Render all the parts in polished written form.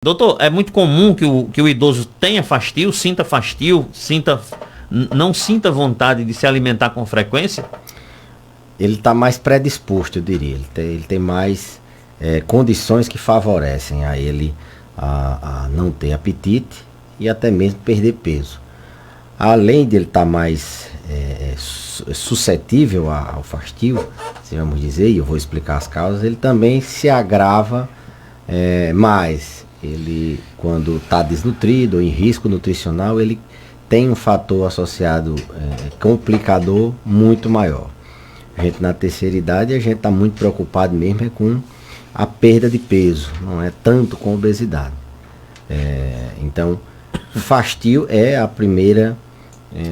Doutor, é muito comum que o idoso tenha fastio, sinta fastio, não sinta vontade de se alimentar com frequência? Ele está mais predisposto, eu diria. Ele tem mais condições que favorecem a ele a não ter apetite e até mesmo perder peso. Além de ele estar mais suscetível ao fastio, se vamos dizer, e eu vou explicar as causas, ele também se agrava mais. Ele, quando está desnutrido ou em risco nutricional, ele tem um fator associado complicador muito maior. A gente na terceira idade, a gente está muito preocupado mesmo com a perda de peso, não é tanto com obesidade. Então, fastio é a primeira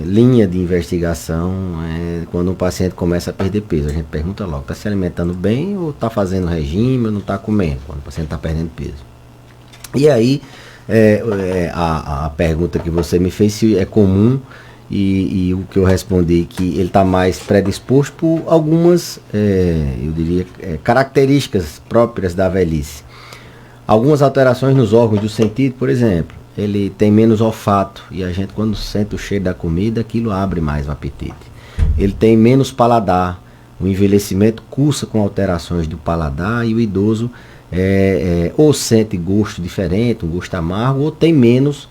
linha de investigação quando um paciente começa a perder peso. A gente pergunta logo, está se alimentando bem ou está fazendo regime ou não está comendo, quando o paciente está perdendo peso. E aí, a pergunta que você me fez se é comum, e o que eu respondi, que ele está mais predisposto por algumas, eu diria, características próprias da velhice. Algumas alterações nos órgãos do sentido, por exemplo, ele tem menos olfato, e a gente, quando sente o cheiro da comida, aquilo abre mais o apetite. Ele tem menos paladar, o envelhecimento cursa com alterações do paladar, e o idoso ou sente gosto diferente, um gosto amargo, ou tem menos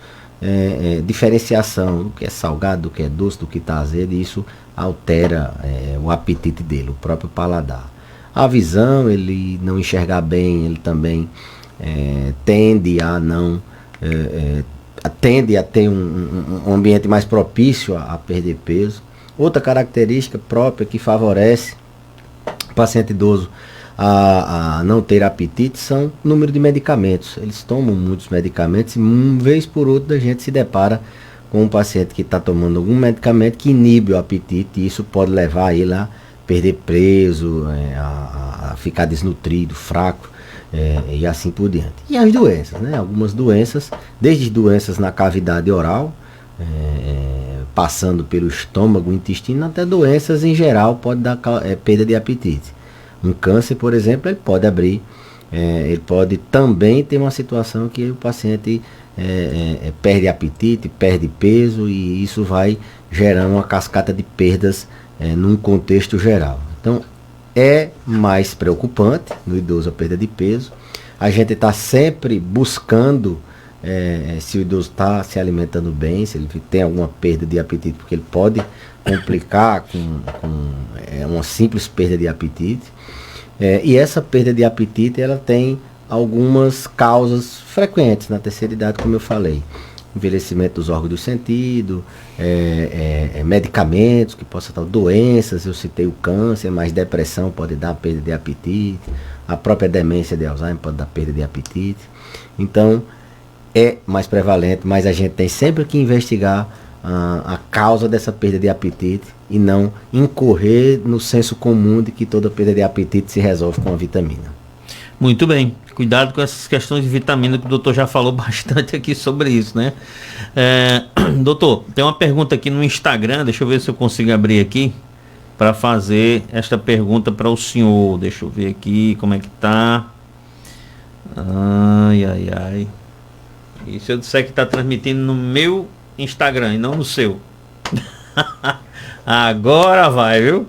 diferenciação do que é salgado, do que é doce, do que está azedo, e isso altera o apetite dele, o próprio paladar. A visão, ele não enxergar bem, ele também tende a não tende a ter um ambiente mais propício a perder peso. Outra característica própria que favorece o paciente idoso a não ter apetite são o número de medicamentos. Eles tomam muitos medicamentos e uma vez por outra a gente se depara com um paciente que está tomando algum medicamento que inibe o apetite, e isso pode levar ele a perder peso, a ficar desnutrido, fraco, e assim por diante. E as doenças, né? Algumas doenças, desde doenças na cavidade oral, passando pelo estômago, intestino, até doenças em geral pode dar perda de apetite. Um câncer, por exemplo, ele pode abrir, ele pode também ter uma situação que o paciente perde apetite, perde peso, e isso vai gerando uma cascata de perdas num contexto geral. Então, é mais preocupante no idoso a perda de peso. A gente está sempre buscando se o idoso está se alimentando bem, se ele tem alguma perda de apetite, porque ele pode complicar com uma simples perda de apetite. E essa perda de apetite, ela tem algumas causas frequentes na terceira idade, como eu falei. Envelhecimento dos órgãos do sentido, medicamentos que possam estar, doenças, eu citei o câncer, mas depressão pode dar perda de apetite, a própria demência de Alzheimer pode dar perda de apetite. Então, é mais prevalente, mas a gente tem sempre que investigar a causa dessa perda de apetite e não incorrer no senso comum de que toda perda de apetite se resolve com a vitamina. Muito bem, cuidado com essas questões de vitamina, que o doutor já falou bastante aqui sobre isso, né? Doutor, tem uma pergunta aqui no Instagram, deixa eu ver se eu consigo abrir aqui para fazer esta pergunta para o senhor. Deixa eu ver aqui como é que tá. Ai. E se eu disser que está transmitindo no meu Instagram e não no seu? Agora vai, viu?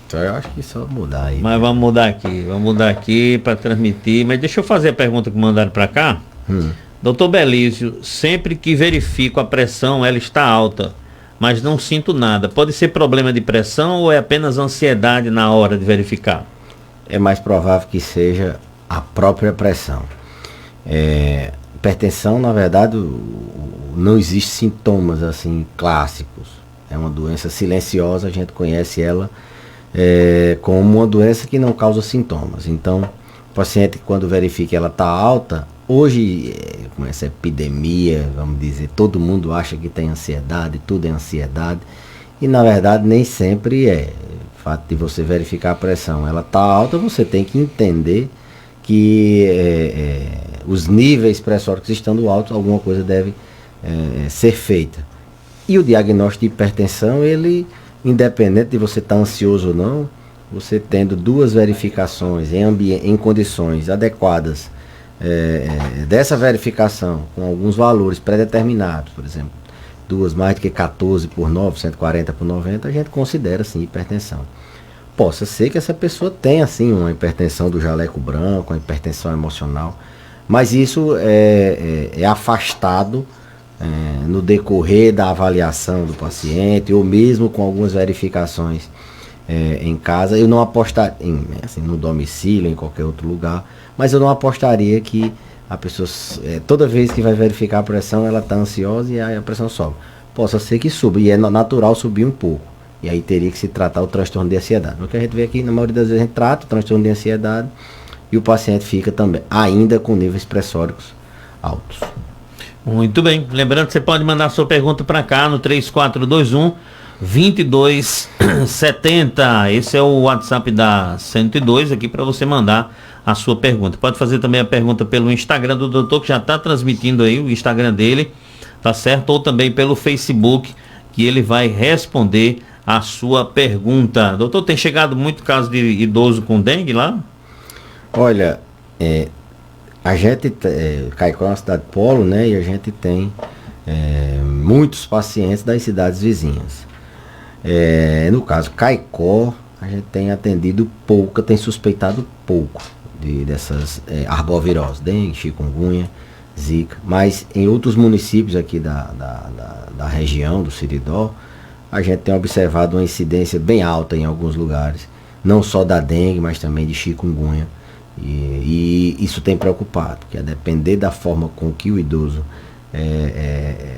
Então eu acho que só mudar aí. Mas vamos mudar aqui para transmitir. Mas deixa eu fazer a pergunta que mandaram para cá. Doutor Belísio, sempre que verifico a pressão, ela está alta, mas não sinto nada. Pode ser problema de pressão ou é apenas ansiedade na hora de verificar? É mais provável que seja a própria pressão. Hipertensão, na verdade, não existe sintomas assim clássicos. É uma doença silenciosa, a gente conhece ela como uma doença que não causa sintomas. Então, o paciente, quando verifica que ela está alta, hoje, com essa epidemia, vamos dizer, todo mundo acha que tem ansiedade, tudo é ansiedade, e na verdade nem sempre é. O fato de você verificar a pressão, ela está alta, você tem que entender que os níveis pressóricos estando altos, alguma coisa deve ser feita. E o diagnóstico de hipertensão, ele, independente de você estar ansioso ou não, você tendo duas verificações em condições adequadas dessa verificação com alguns valores pré-determinados, por exemplo, duas mais do que 14 por 9, 140 por 90, a gente considera assim hipertensão. Possa ser que essa pessoa tenha assim uma hipertensão do jaleco branco, uma hipertensão emocional, mas isso é afastado no decorrer da avaliação do paciente, ou mesmo com algumas verificações em casa. Eu não apostaria, assim, no domicílio, em qualquer outro lugar, mas eu não apostaria que a pessoa, toda vez que vai verificar a pressão, ela está ansiosa e aí a pressão sobe. Possa ser que suba, e é natural subir um pouco. E aí teria que se tratar o transtorno de ansiedade. O que a gente vê aqui, na maioria das vezes, a gente trata o transtorno de ansiedade e o paciente fica também, ainda com níveis pressóricos altos. Muito bem. Lembrando que você pode mandar sua pergunta para cá no 3421-2270. Esse é o WhatsApp da 102 aqui para você mandar a sua pergunta. Pode fazer também a pergunta pelo Instagram do doutor, que já está transmitindo aí o Instagram dele, tá certo? Ou também pelo Facebook, que ele vai responder a sua pergunta. Doutor, tem chegado muito caso de idoso com dengue lá? Olha, a gente, Caicó é uma cidade polo, né? E a gente tem muitos pacientes das cidades vizinhas. No caso Caicó, a gente tem atendido pouco, tem suspeitado pouco dessas arboviroses, dengue, chikungunya, zika. Mas em outros municípios aqui da região do Seridó, a gente tem observado uma incidência bem alta em alguns lugares, não só da dengue, mas também de chikungunya. E isso tem preocupado, porque a depender da forma com que o idoso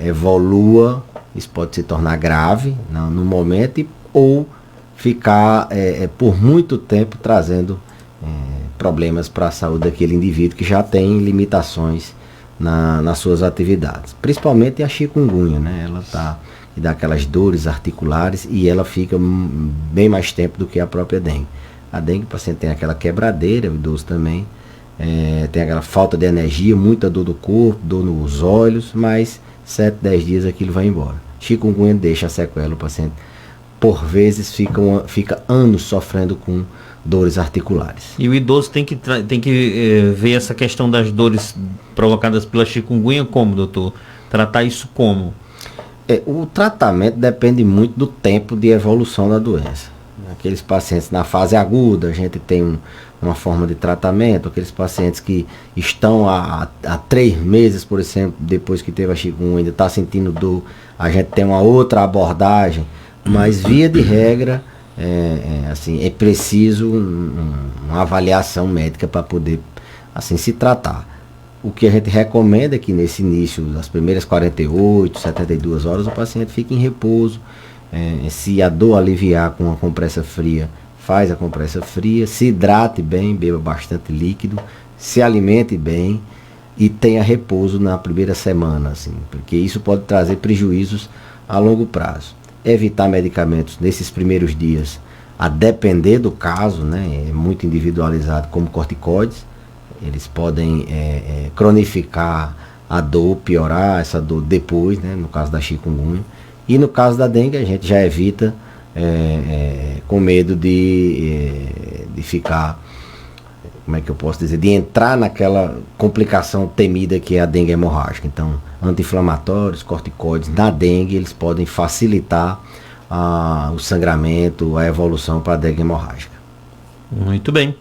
evolua, isso pode se tornar grave no momento ou ficar por muito tempo trazendo problemas para a saúde daquele indivíduo que já tem limitações nas suas atividades. Principalmente a chikungunya, né? Ela dá aquelas dores articulares e ela fica bem mais tempo do que a própria dengue. A dengue, o paciente tem aquela quebradeira, o idoso também, tem aquela falta de energia, muita dor do corpo, dor nos olhos, mas 7, 10 dias aquilo vai embora. Chikungunya deixa a sequela, o paciente por vezes fica anos sofrendo com dores articulares. E o idoso tem que ver essa questão das dores provocadas pela chikungunya como, doutor? Tratar isso como? O tratamento depende muito do tempo de evolução da doença. Aqueles pacientes na fase aguda, a gente tem uma forma de tratamento. Aqueles pacientes que estão há 3 meses, por exemplo, depois que teve a chikungunya, ainda está sentindo dor, a gente tem uma outra abordagem. Mas via de regra, assim, é preciso uma avaliação médica para poder assim, se tratar. O que a gente recomenda é que nesse início, das primeiras 48, 72 horas, o paciente fique em repouso. Se a dor aliviar com uma compressa fria, faz a compressa fria, se hidrate bem, beba bastante líquido, se alimente bem e tenha repouso na primeira semana, assim, porque isso pode trazer prejuízos a longo prazo. Evitar medicamentos nesses primeiros dias, a depender do caso, né, é muito individualizado, como corticoides. Eles podem cronificar a dor, piorar essa dor depois, né, no caso da chikungunya. E no caso da dengue, a gente já evita com medo de ficar, como é que eu posso dizer, de entrar naquela complicação temida que é a dengue hemorrágica. Então, anti-inflamatórios, corticoides, na dengue, eles podem facilitar o sangramento, a evolução para a dengue hemorrágica. Muito bem.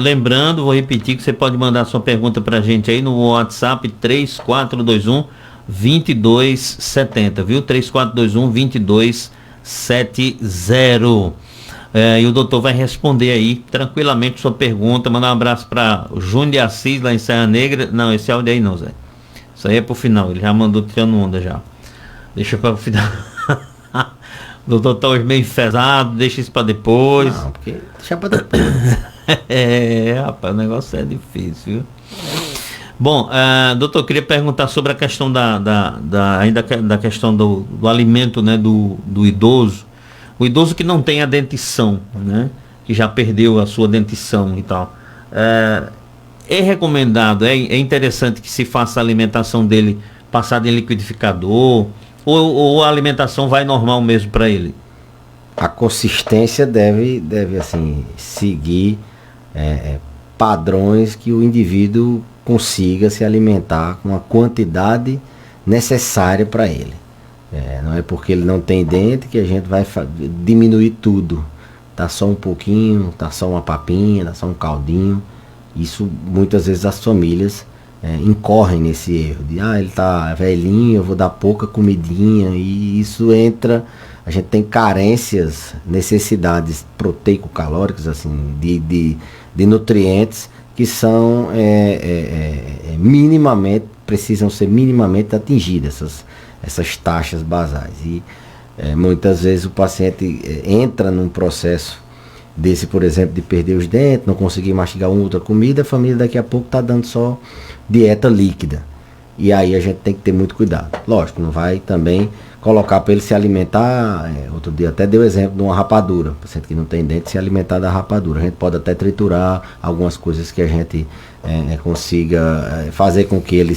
Lembrando, vou repetir que você pode mandar sua pergunta para a gente aí no WhatsApp 3421-2270, viu? 3421-2270. E o doutor vai responder aí tranquilamente sua pergunta. Mandar um abraço para o Júnior de Assis, lá em Serra Negra. Não, esse áudio aí não, Zé. Isso aí é pro final, ele já mandou tirando onda já. Deixa para o final. O doutor tá hoje meio enfesado, deixa isso para depois. Não, porque deixa para depois. Rapaz, o negócio é difícil, viu? Bom, doutor, eu queria perguntar sobre a questão ainda da questão do alimento, né, do idoso. O idoso que não tem a dentição, né, que já perdeu a sua dentição e tal. É recomendado, é interessante que se faça a alimentação dele passada em liquidificador, ou a alimentação vai normal mesmo para ele? A consistência deve assim, seguir padrões que o indivíduo consiga se alimentar com a quantidade necessária para ele. Não é porque ele não tem dente que a gente vai diminuir tudo. Tá só um pouquinho, tá só uma papinha, tá só um caldinho. Isso muitas vezes as famílias incorrem nesse erro de ele tá velhinho, eu vou dar pouca comidinha, e isso entra, a gente tem carências, necessidades proteico-calóricas, assim, de nutrientes que são minimamente, precisam ser minimamente atingidas, essas taxas basais. E muitas vezes o paciente entra num processo desse, por exemplo, de perder os dentes, não conseguir mastigar uma outra comida, a família daqui a pouco está dando só dieta líquida. E aí a gente tem que ter muito cuidado. Lógico, não vai também colocar para ele se alimentar, outro dia até deu exemplo de uma rapadura, o paciente que não tem dente se alimentar da rapadura. A gente pode até triturar algumas coisas que a gente consiga fazer com que ele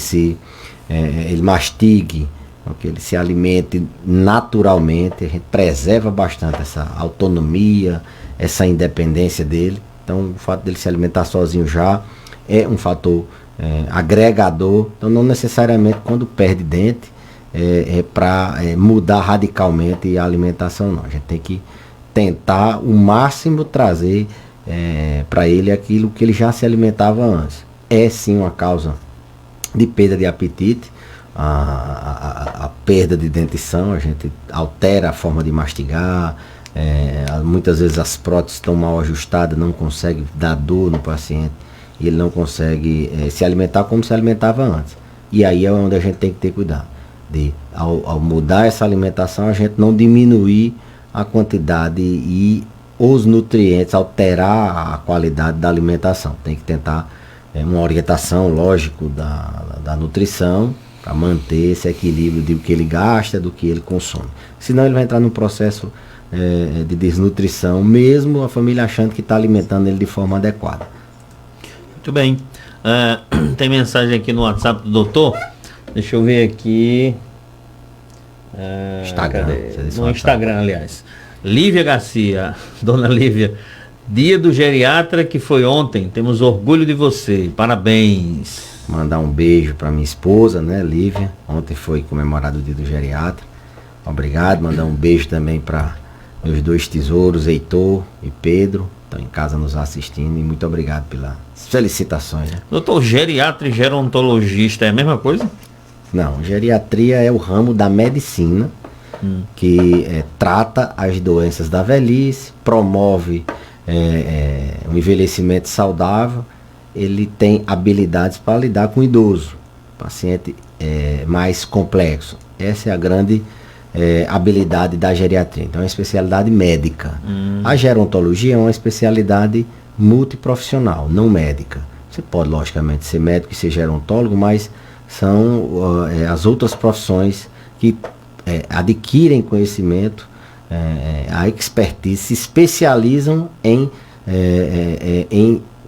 ele mastigue, que ele se alimente naturalmente. A gente preserva bastante essa autonomia, essa independência dele. Então o fato dele se alimentar sozinho já é um fator agregador. Então não necessariamente quando perde dente para mudar radicalmente a alimentação, não. A gente tem que tentar o máximo trazer para ele aquilo que ele já se alimentava antes. É sim uma causa de perda de apetite, a perda de dentição. A gente altera a forma de mastigar, muitas vezes as próteses estão mal ajustadas, não consegue dar dor no paciente, e ele não consegue se alimentar como se alimentava antes. E aí é onde a gente tem que ter cuidado, ao mudar essa alimentação, a gente não diminuir a quantidade e os nutrientes, alterar a qualidade da alimentação. Tem que tentar uma orientação, lógico, da nutrição, para manter esse equilíbrio do que ele gasta, do que ele consome. Senão ele vai entrar num processo de desnutrição, mesmo a família achando que está alimentando ele de forma adequada. Muito bem. Tem mensagem aqui no WhatsApp do doutor. Deixa eu ver aqui. Instagram. No Instagram, aliás. Lívia Garcia. Dona Lívia. Dia do geriatra que foi ontem. Temos orgulho de você. Parabéns. Mandar um beijo para minha esposa, né, Lívia. Ontem foi comemorado o dia do geriatra. Obrigado. Mandar um beijo também para meus dois tesouros, Heitor e Pedro. Estão em casa nos assistindo. E muito obrigado pelas felicitações. Né? Doutor, geriatra e gerontologista é a mesma coisa? Não, geriatria é o ramo da medicina que trata as doenças da velhice, promove um envelhecimento saudável. Ele tem habilidades para lidar com o idoso, paciente mais complexo. Essa é a grande habilidade da geriatria. Então é uma especialidade médica. A gerontologia é uma especialidade multiprofissional, não médica. Você pode, logicamente, ser médico e ser gerontólogo, mas são as outras profissões que adquirem conhecimento, a expertise, se especializam em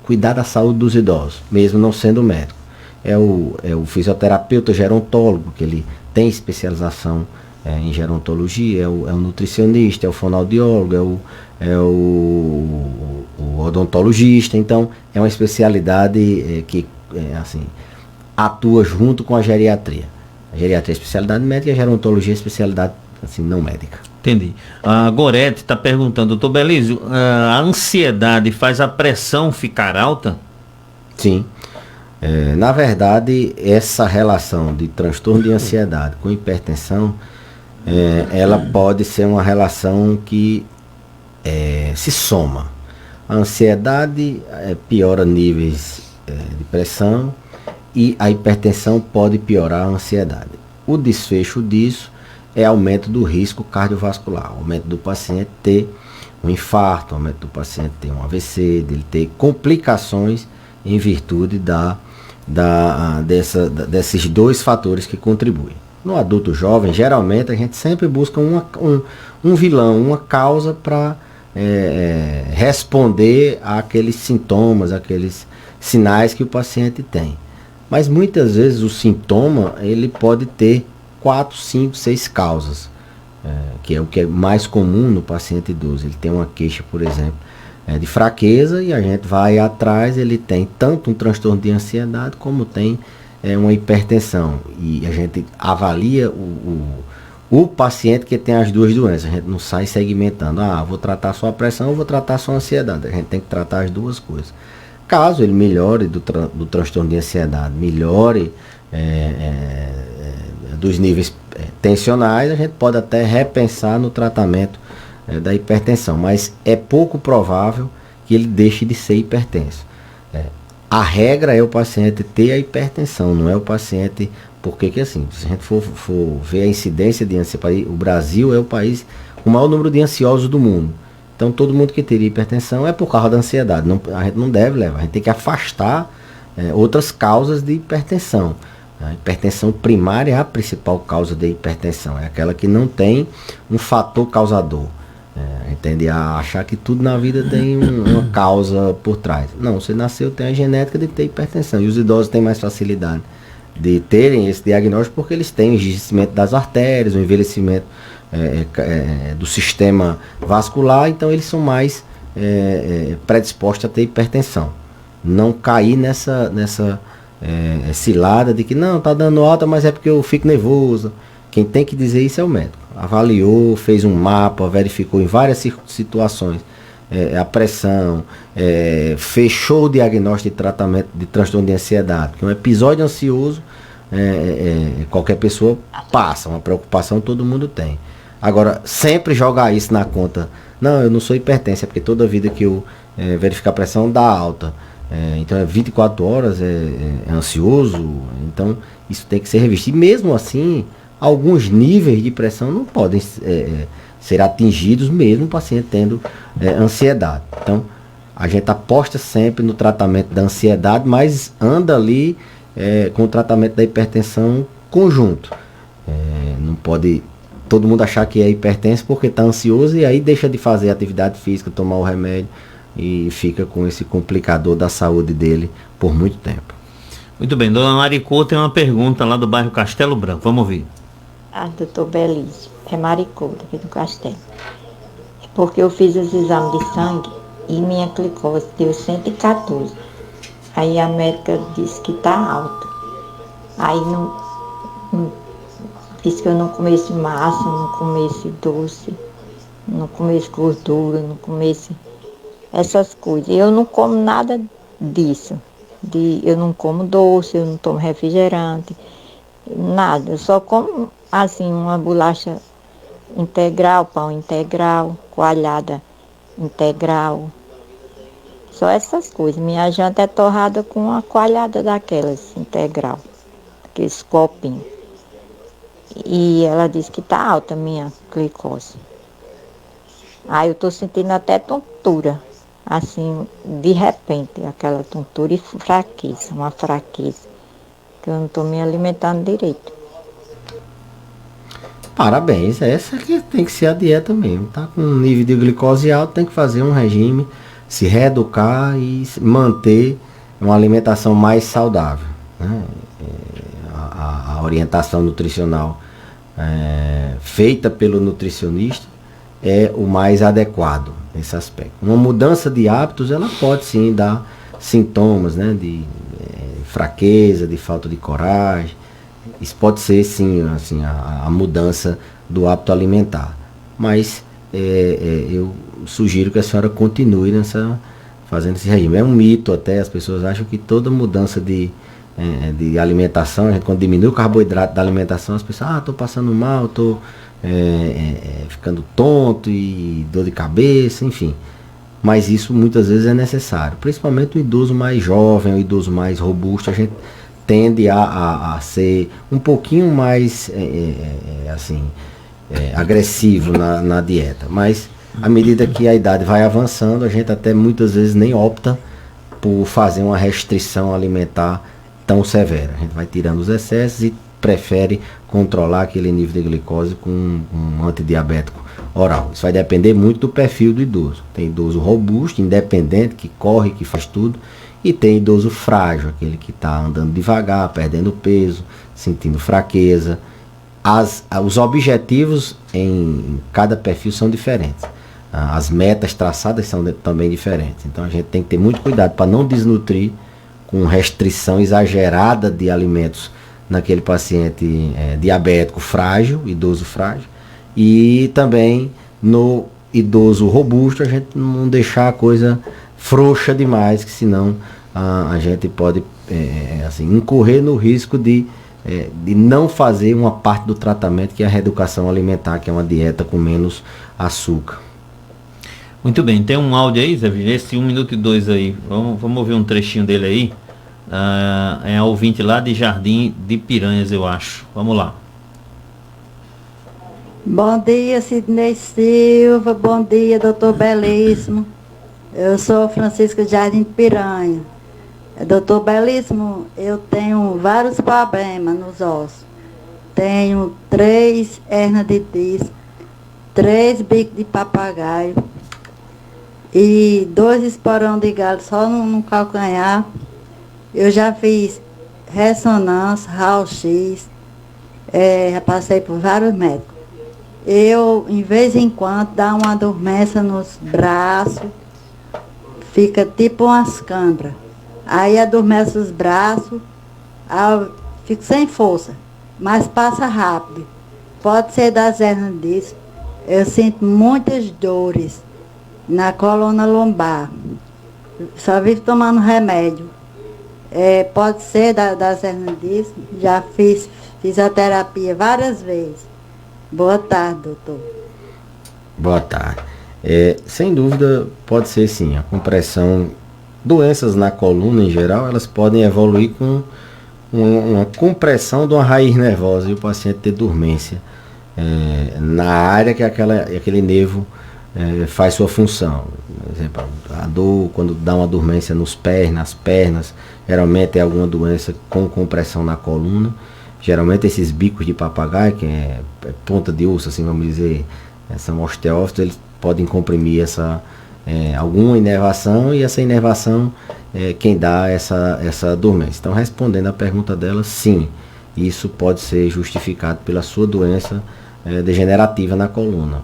cuidar da saúde dos idosos, mesmo não sendo médico. É o fisioterapeuta gerontólogo, que ele tem especialização em gerontologia, é o nutricionista, é o fonoaudiólogo, é o odontologista. Então é uma especialidade que assim, atua junto com a geriatria. A geriatria é especialidade médica e a gerontologia é especialidade assim, não médica. Entendi. A Gorete está perguntando, doutor Belísio, a ansiedade faz a pressão ficar alta? Sim. Na verdade, essa relação de transtorno de ansiedade com hipertensão, ela pode ser uma relação que se soma. A ansiedade piora níveis de pressão e a hipertensão pode piorar a ansiedade. O desfecho disso é aumento do risco cardiovascular, aumento do paciente ter um infarto, aumento do paciente ter um AVC, dele ter complicações em virtude desses dois fatores que contribuem. No adulto jovem, geralmente a gente sempre busca um vilão, uma causa para responder àqueles sintomas, àqueles sinais que o paciente tem. Mas muitas vezes o sintoma ele pode ter 4, 5, 6 causas, que é o que é mais comum no paciente idoso. Ele tem uma queixa, por exemplo, de fraqueza, e a gente vai atrás, ele tem tanto um transtorno de ansiedade como tem uma hipertensão. E a gente avalia o paciente que tem as duas doenças. A gente não sai segmentando, vou tratar só a pressão ou vou tratar só a ansiedade. A gente tem que tratar as duas coisas. Caso ele melhore do transtorno de ansiedade, melhore dos níveis tensionais, a gente pode até repensar no tratamento da hipertensão, mas é pouco provável que ele deixe de ser hipertenso. A regra é o paciente ter a hipertensão, não é o paciente, porque que assim, se a gente for ver a incidência de ansiedade, o Brasil é o país com o maior número de ansiosos do mundo. Então todo mundo que teria hipertensão é por causa da ansiedade. Não, a gente não deve levar, a gente tem que afastar outras causas de hipertensão. A hipertensão primária é a principal causa de hipertensão, é aquela que não tem um fator causador. A gente tende a achar que tudo na vida tem uma causa por trás. Não, você nasceu, tem a genética de ter hipertensão. E os idosos têm mais facilidade de terem esse diagnóstico porque eles têm o enrijecimento das artérias, o envelhecimento do sistema vascular, então eles são mais predispostos a ter hipertensão. Não cair nessa cilada de que não, tá dando alta, mas é porque eu fico nervoso. Quem tem que dizer isso é o médico. Avaliou, fez um mapa, verificou em várias situações a pressão, fechou o diagnóstico de tratamento de transtorno de ansiedade. Porque um episódio ansioso, qualquer pessoa passa, uma preocupação todo mundo tem. Agora, sempre jogar isso na conta, não, eu não sou hipertenso, é porque toda vida que eu verificar a pressão dá alta. Então é 24 horas, é ansioso, então isso tem que ser revisto. E mesmo assim, alguns níveis de pressão não podem ser atingidos mesmo o paciente tendo ansiedade. Então a gente aposta sempre no tratamento da ansiedade, mas anda ali com o tratamento da hipertensão conjunto. Não pode todo mundo achar que é hipertenso porque está ansioso e aí deixa de fazer atividade física, tomar o remédio e fica com esse complicador da saúde dele por muito tempo. Muito bem, dona Maricô tem uma pergunta lá do bairro Castelo Branco, vamos ouvir. Doutor Belício, é Maricô, daqui do Castelo. É porque eu fiz os exames de sangue e minha glicose deu 114. Aí a médica disse que tá alta. Aí disse que eu não comesse massa, não comesse doce, não comesse gordura, não comesse essas coisas. Eu não como nada disso. Eu não como doce, eu não tomo refrigerante, nada. Eu só como assim uma bolacha integral, pão integral, coalhada integral. Só essas coisas. Minha janta é torrada com uma coalhada daquelas integral, aqueles copinhos. E ela disse que tá alta a minha glicose. Aí eu tô sentindo até tontura. Assim, de repente, aquela tontura e fraqueza, uma fraqueza, que eu não estou me alimentando direito. Parabéns, essa que tem que ser a dieta mesmo, tá com um nível de glicose alto, tem que fazer um regime, se reeducar e manter uma alimentação mais saudável, né? A orientação nutricional feita pelo nutricionista é o mais adequado nesse aspecto. Uma mudança de hábitos, ela pode sim dar sintomas, né, de fraqueza, de falta de coragem. Isso pode ser sim assim, a mudança do hábito alimentar. Mas eu sugiro que a senhora continue fazendo esse regime. É um mito até, as pessoas acham que toda mudança de alimentação, a gente, quando diminui o carboidrato da alimentação, as pessoas, estou passando mal, estou ficando tonto e dor de cabeça, enfim. Mas isso muitas vezes é necessário, principalmente o idoso mais jovem, o idoso mais robusto, a gente tende a ser um pouquinho mais agressivo na dieta. Mas à medida que a idade vai avançando, a gente até muitas vezes nem opta por fazer uma restrição alimentar tão severa. A gente vai tirando os excessos e prefere controlar aquele nível de glicose com um antidiabético oral. Isso vai depender muito do perfil do idoso. Tem idoso robusto, independente, que corre, que faz tudo, e tem idoso frágil, aquele que está andando devagar, perdendo peso, sentindo fraqueza. Os objetivos em cada perfil são diferentes. as metas traçadas são também diferentes. Então a gente tem que ter muito cuidado para não desnutrir com restrição exagerada de alimentos naquele paciente diabético frágil, idoso frágil, e também no idoso robusto a gente não deixar a coisa frouxa demais, que senão a gente pode assim, incorrer no risco de não fazer uma parte do tratamento, que é a reeducação alimentar, que é uma dieta com menos açúcar. Muito bem, tem um áudio aí, Zé Virgínia, esse 1 minuto e 2 aí, vamos ouvir um trechinho dele aí. É ouvinte lá de Jardim de Piranhas, eu acho. Vamos lá. Bom dia, Sidney Silva. Bom dia, doutor Belíssimo. Eu sou Francisca de Jardim de Piranha. Doutor Belíssimo, eu tenho vários problemas nos ossos. Tenho 3 hernias de disco, 3 bicos de papagaio e 2 esporão de galo só no calcanhar. Eu já fiz ressonância, raio-x, já passei por vários médicos. Eu, em vez em quando, dá uma dormência nos braços, fica tipo umas câimbras. Aí adormece os braços, eu fico sem força, mas passa rápido. Pode ser das hernias disso. Eu sinto muitas dores na coluna lombar. Só vivo tomando remédio. Pode ser das hernias disso. Já fiz fisioterapia várias vezes. Boa tarde, doutor. Boa tarde. Sem dúvida, pode ser sim. A compressão, doenças na coluna em geral, elas podem evoluir com uma compressão de uma raiz nervosa e o paciente ter dormência na área que aquele nervo faz sua função. Por exemplo, a dor, quando dá uma dormência nos pés, nas pernas, geralmente é alguma doença com compressão na coluna. Geralmente esses bicos de papagaio, que é ponta de osso, assim vamos dizer, são osteófitos, eles podem comprimir alguma inervação, e essa inervação é quem dá essa dormência. Então, respondendo a pergunta dela, sim, isso pode ser justificado pela sua doença degenerativa na coluna.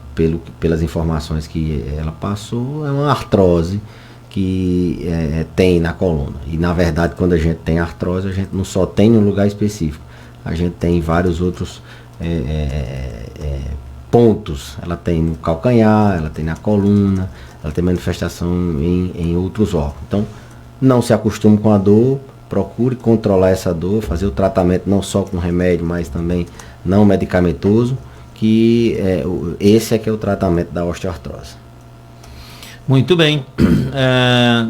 Pelas informações que ela passou, é uma artrose que tem na coluna. E na verdade, quando a gente tem artrose, a gente não só tem um lugar específico, a gente tem vários outros pontos. Ela tem no calcanhar, ela tem na coluna, ela tem manifestação em outros órgãos. Então, não se acostume com a dor, procure controlar essa dor, fazer o tratamento não só com remédio, mas também não medicamentoso, que esse que é o tratamento da osteoartrose. Muito bem.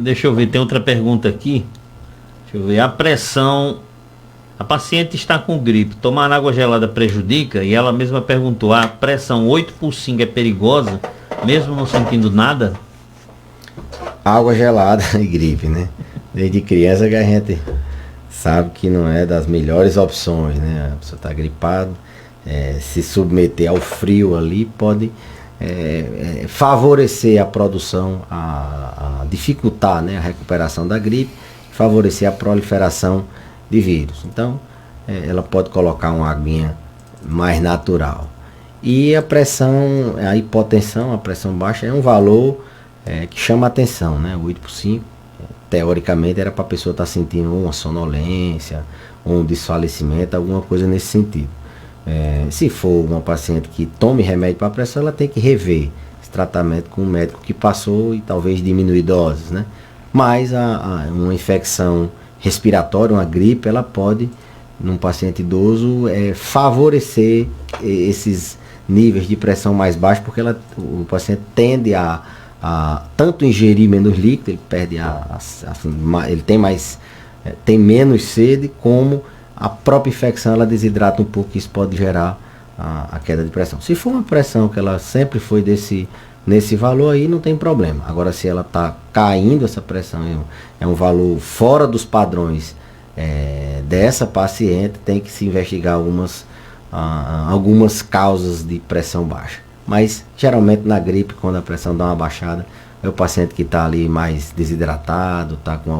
Deixa eu ver, tem outra pergunta aqui. Deixa eu ver, a pressão... A paciente está com gripe, tomar água gelada prejudica? E ela mesma perguntou, a pressão 8/5 é perigosa, mesmo não sentindo nada? Água gelada e gripe, né? Desde criança que a gente sabe que não é das melhores opções, né? A pessoa está gripada, se submeter ao frio ali pode favorecer a produção, a dificultar, né, a recuperação da gripe, favorecer a proliferação de vírus. Então, ela pode colocar uma aguinha mais natural. E a pressão, a hipotensão, a pressão baixa é um valor que chama atenção, né? 8/5, teoricamente era para a pessoa estar sentindo uma sonolência, um desfalecimento, alguma coisa nesse sentido. Se for uma paciente que tome remédio para a pressão, ela tem que rever esse tratamento com um médico que passou e talvez diminuir doses, né? Mas uma infecção respiratória, uma gripe, ela pode, num paciente idoso, favorecer esses níveis de pressão mais baixos, porque o paciente tende a tanto ingerir menos líquido, ele perde ele tem menos sede, como a própria infecção ela desidrata um pouco, isso pode gerar a queda de pressão. Se for uma pressão que ela sempre foi nesse valor, aí não tem problema. Agora, se ela está caindo, essa pressão é um valor fora dos padrões dessa paciente, tem que se investigar algumas causas de pressão baixa. Mas geralmente na gripe, quando a pressão dá uma baixada, é o paciente que está ali mais desidratado, está com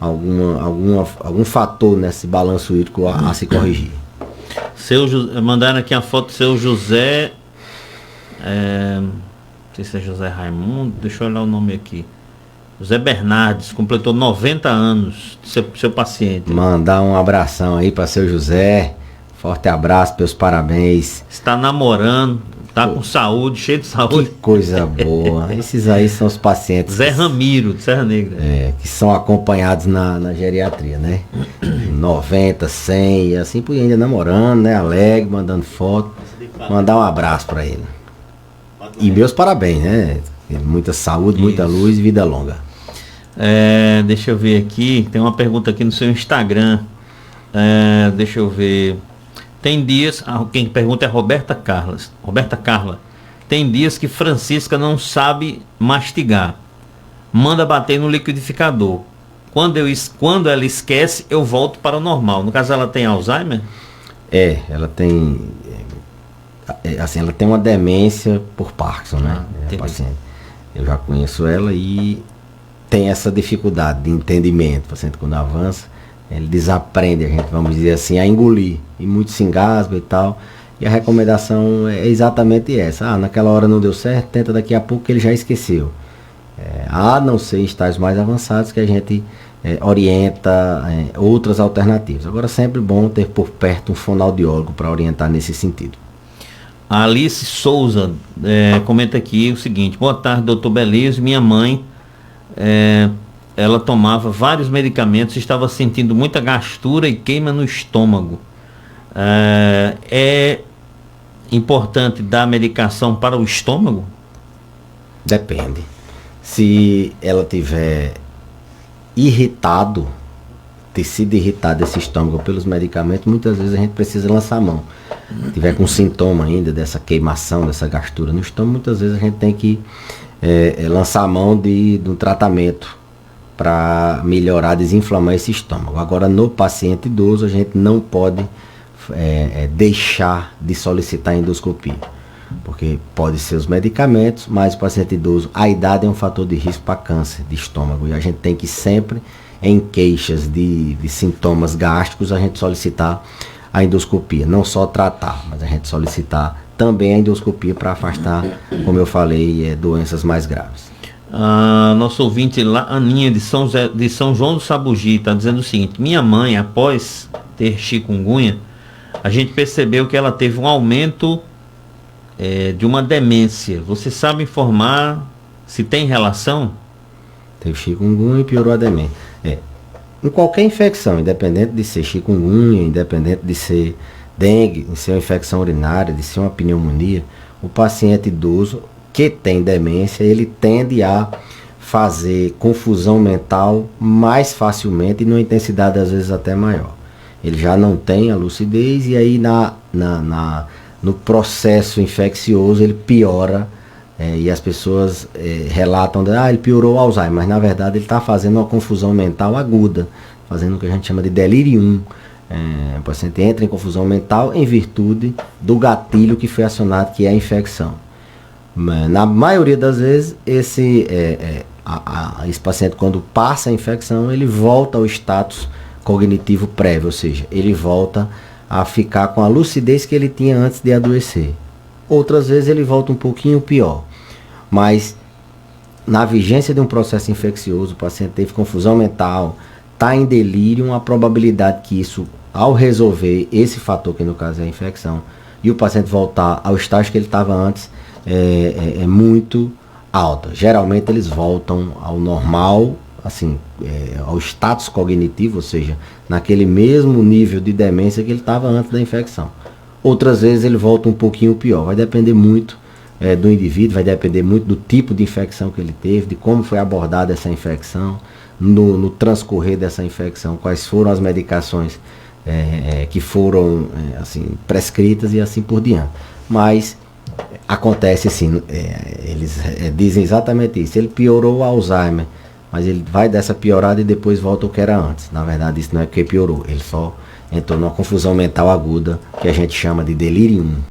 algum fator nesse balanço hídrico a se corrigir. Mandaram aqui a foto do seu José. sei se é José Raimundo, deixa eu olhar o nome aqui. José Bernardes, completou 90 anos, seu paciente. Mandar um abração aí para seu José. Forte abraço, meus parabéns. Está namorando, tá com saúde, cheio de Que saúde. coisa boa. Esses aí são os pacientes Zé Ramiro, de Serra Negra. que são acompanhados na geriatria, né? 90, 100 e assim por aí, ainda namorando, né? Alegre, mandando foto. Mandar um abraço para ele. E meus parabéns, né? Muita saúde, muita luz e vida longa. Deixa eu ver aqui, tem uma pergunta aqui no seu Instagram. Deixa eu ver. Tem dias, quem pergunta é Roberta Carla. Tem dias que Francisca não sabe mastigar. Manda bater no liquidificador. Quando ela esquece, eu volto para o normal. No caso, ela tem Alzheimer? Ela tem. Assim, ela tem uma demência por Parkinson, né? A paciente. Eu já conheço ela e tem essa dificuldade de entendimento. O paciente, quando avança, ele desaprende, a gente, vamos dizer assim, a engolir. E muito se engasga e tal. E a recomendação é exatamente essa. Naquela hora não deu certo, tenta daqui a pouco que ele já esqueceu. A não ser em estágios mais avançados que a gente orienta outras alternativas. Agora, sempre bom ter por perto um fonoaudiólogo para orientar nesse sentido. A Alice Souza comenta aqui o seguinte: boa tarde, doutor Belísio. Minha mãe, ela tomava vários medicamentos, estava sentindo muita gastura e queima no estômago. É importante dar medicação para o estômago? Depende. Se ela tiver irritado, tecido irritado esse estômago pelos medicamentos, muitas vezes a gente precisa lançar a mão. Se tiver com sintoma ainda dessa queimação, dessa gastura no estômago, muitas vezes a gente tem que lançar a mão de um tratamento para melhorar, desinflamar esse estômago. Agora, no paciente idoso, a gente não pode deixar de solicitar endoscopia, porque pode ser os medicamentos, mas o paciente idoso, a idade é um fator de risco para câncer de estômago, e a gente tem que sempre, em queixas de sintomas gástricos, a gente solicitar a endoscopia, não só tratar, mas a gente solicitar também a endoscopia para afastar, como eu falei, doenças mais graves. Nosso ouvinte lá, Aninha de São João do Sabugi, está dizendo o seguinte: minha mãe, após ter chikungunya, a gente percebeu que ela teve um aumento de uma demência. Você sabe informar se tem relação? Teve chikungunya e piorou a demência. Em qualquer infecção, independente de ser chikungunya, independente de ser dengue, de ser uma infecção urinária, de ser uma pneumonia, o paciente idoso que tem demência, ele tende a fazer confusão mental mais facilmente e numa intensidade às vezes até maior. Ele já não tem a lucidez e aí no processo infeccioso ele piora, e as pessoas relatam, ele piorou o Alzheimer, mas na verdade ele está fazendo uma confusão mental aguda, fazendo o que a gente chama de delirium. O paciente entra em confusão mental em virtude do gatilho que foi acionado, que é a infecção. Na maioria das vezes, esse paciente, quando passa a infecção, ele volta ao status cognitivo prévio, ou seja, ele volta a ficar com a lucidez que ele tinha antes de adoecer. Outras vezes ele volta um pouquinho pior, mas na vigência de um processo infeccioso, o paciente teve confusão mental, está em delírio, a probabilidade que isso, ao resolver esse fator, que no caso é a infecção, e o paciente voltar ao estágio que ele estava antes, é muito alta. Geralmente eles voltam ao normal, assim, ao status cognitivo, ou seja, naquele mesmo nível de demência que ele estava antes da infecção. Outras vezes ele volta um pouquinho pior. Vai depender muito do indivíduo, vai depender muito do tipo de infecção que ele teve, de como foi abordada essa infecção, no transcorrer dessa infecção, quais foram as medicações que foram assim, prescritas e assim por diante. Mas acontece assim, eles dizem exatamente isso. Ele piorou o Alzheimer, mas ele vai dessa piorada e depois volta ao que era antes. Na verdade, isso não é porque piorou, ele só entrou numa confusão mental aguda, que a gente chama de delirium.